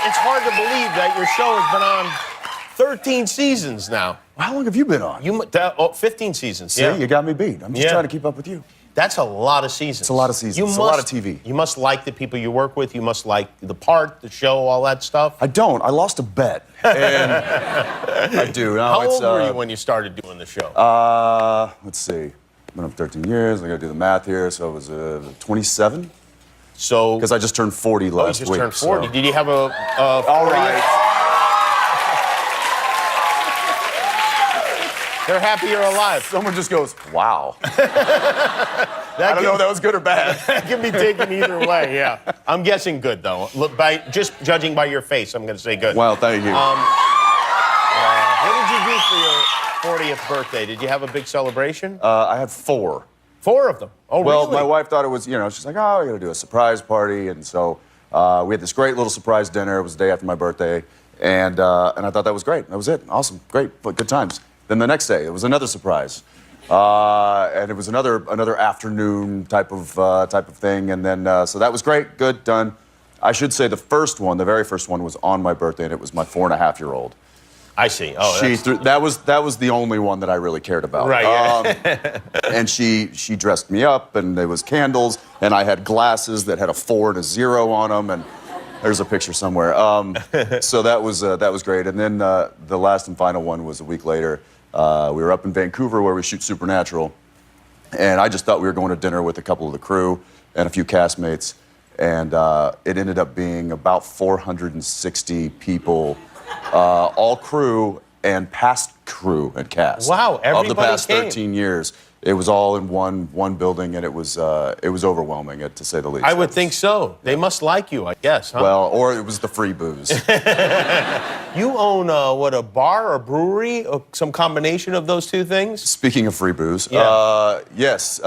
it's hard to believe that your show has been on 13 seasons now. How long have you been on? 15 seasons. See, you got me beat. I'm just trying to keep up with you. That's a lot of seasons. It's a lot of seasons. It's a lot of TV. You must like the people you work with. You must like the part, the show, all that stuff. I don't. I lost a bet. And I do. No, How old were you when you started doing the show? Let's see. I've been up 13 years. I got to do the math here. So it was 27. So because I just turned 40 last week. You just turned 40. So. Did you have a 40th? All right. They're happy you're alive. Someone just goes, wow. I don't know if that was good or bad. That can be taken either way, yeah. I'm guessing good, though. Look, just judging by your face, I'm going to say good. Well, thank you. What did you do for your 40th birthday? Did you have a big celebration? I had 4. 4 of them? Oh, well, really? My wife thought it was, she's like, oh, we're going to do a surprise party. And so we had this great little surprise dinner. It was the day after my birthday. And I thought that was great. That was it. Awesome. Great. Good times. Then the next day, it was another surprise, and it was another afternoon type of thing. And then so that was great, good, done. I should say the very first one was on my birthday, and it was my 4.5-year-old. I see. Oh, that was the only one that I really cared about. Right. Yeah. And she dressed me up, and there was candles, and I had glasses that had a 4 and a 0 on them, and there's a picture somewhere. So that was great. And then the last and final one was a week later. We were up in Vancouver where we shoot Supernatural, and I just thought we were going to dinner with a couple of the crew and a few castmates, and it ended up being about 460 people, all crew and past crew and cast. Wow, everybody of the past came. 13 years. It was all in one building, and it was overwhelming, to say the least. I would think so. They must like you, I guess, huh? Well, or it was the free booze. You own, a bar or brewery? Some combination of those two things? Speaking of free booze, yes.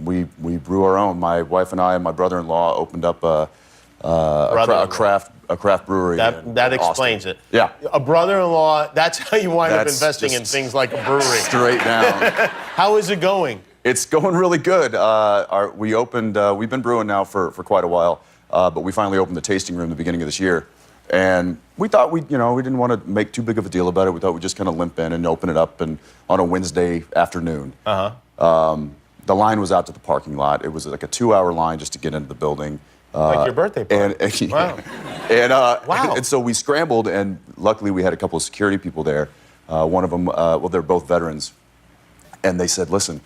We brew our own. My wife and I and my brother-in-law opened up a craft brewery. That explains it. Yeah. A brother-in-law, that's how you wind up investing in things like a brewery. Straight down. How is it going? It's going really good. We've been brewing now for quite a while, but we finally opened the tasting room at the beginning of this year. And we thought we didn't want to make too big of a deal about it. We thought we'd just kind of limp in and open it up on a Wednesday afternoon. The line was out to the parking lot. It was like a 2-hour line just to get into the building. Like your birthday party. Wow. Wow. And so we scrambled, and luckily we had a couple of security people there. One of them, they're both veterans. And they said, listen,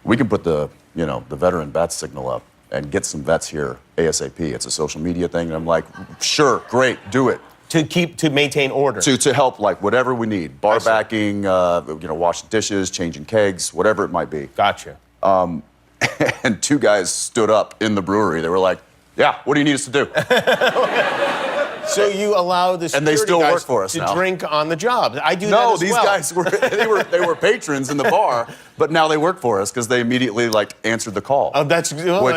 we can put the veteran bat signal up and get some vets here ASAP. It's a social media thing. And I'm like, sure, great, do it. To maintain order. To help, like, whatever we need. Bar backing, washing dishes, changing kegs, whatever it might be. Gotcha. And 2 guys stood up in the brewery. They were like, yeah, what do you need us to do? So you allow the security and they still guys work for us to now. Drink on the job. I do that as well. No, these guys were patrons in the bar, but now they work for us because they immediately answered the call. Oh, that's beautiful.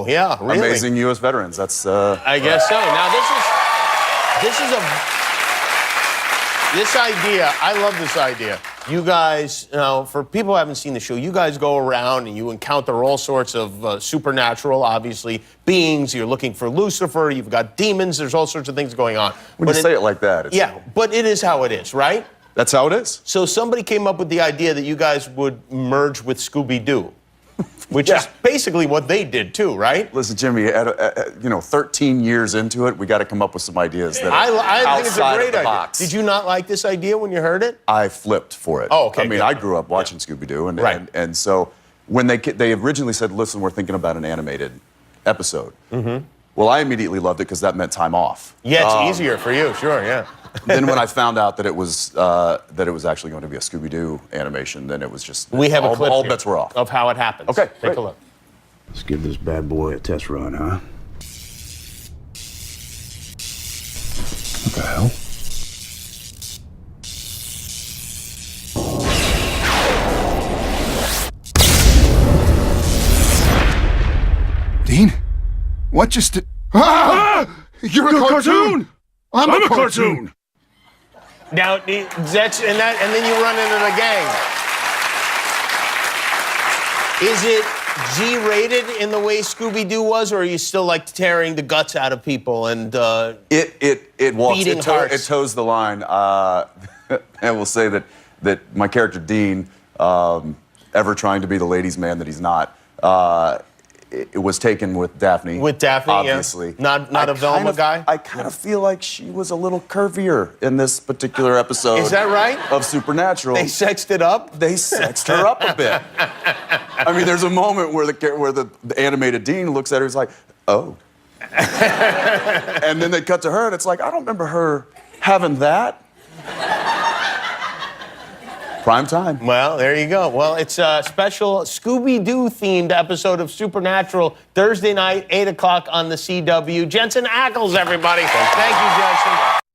Yeah, really. Amazing U.S. veterans. That's. I guess so. Now this idea. I love this idea. You guys, for people who haven't seen the show, you guys go around and you encounter all sorts of supernatural, obviously, beings. You're looking for Lucifer. You've got demons. There's all sorts of things going on. When you say it like that, but it is how it is, right? That's how it is. So somebody came up with the idea that you guys would merge with Scooby-Doo. Which is basically what they did too, right? Listen, Jimmy, 13 years into it, we got to come up with some ideas that are I think it's a great idea. Box. Did you not like this idea when you heard it? I flipped for it. Oh, okay. I mean, I grew up watching Scooby-Doo, and so when they originally said, "Listen, we're thinking about an animated episode," well, I immediately loved it because that meant time off. Yeah, it's easier for you, sure, yeah. Then when I found out that it was actually going to be a Scooby-Doo animation, then it was just we have a clip all bets were off of how it happens. Okay, take a look. Let's give this bad boy a test run, huh? What the hell? Dean, what just? You're a cartoon. I'm a cartoon. Now, and then you run into the gang. G-rated in the way Scooby-Doo was, or are you still like tearing the guts out of people and It walks. beating It hearts? toes the line. I will say that my character Dean, ever trying to be the ladies' man that he's not, it was taken with Daphne. With Daphne, obviously. Yeah. Not a Velma guy? I kind of feel like she was a little curvier in this particular episode. Is that right? Of Supernatural. They sexed it up? They sexed her up a bit. I mean, there's a moment where the animated Dean looks at her, he's like, oh. And then they cut to her, and it's like, I don't remember her having that. Prime time. Well, there you go. Well, it's a special Scooby-Doo themed episode of Supernatural, Thursday night, 8 o'clock on the CW. Jensen Ackles, everybody. Thank you, Jensen.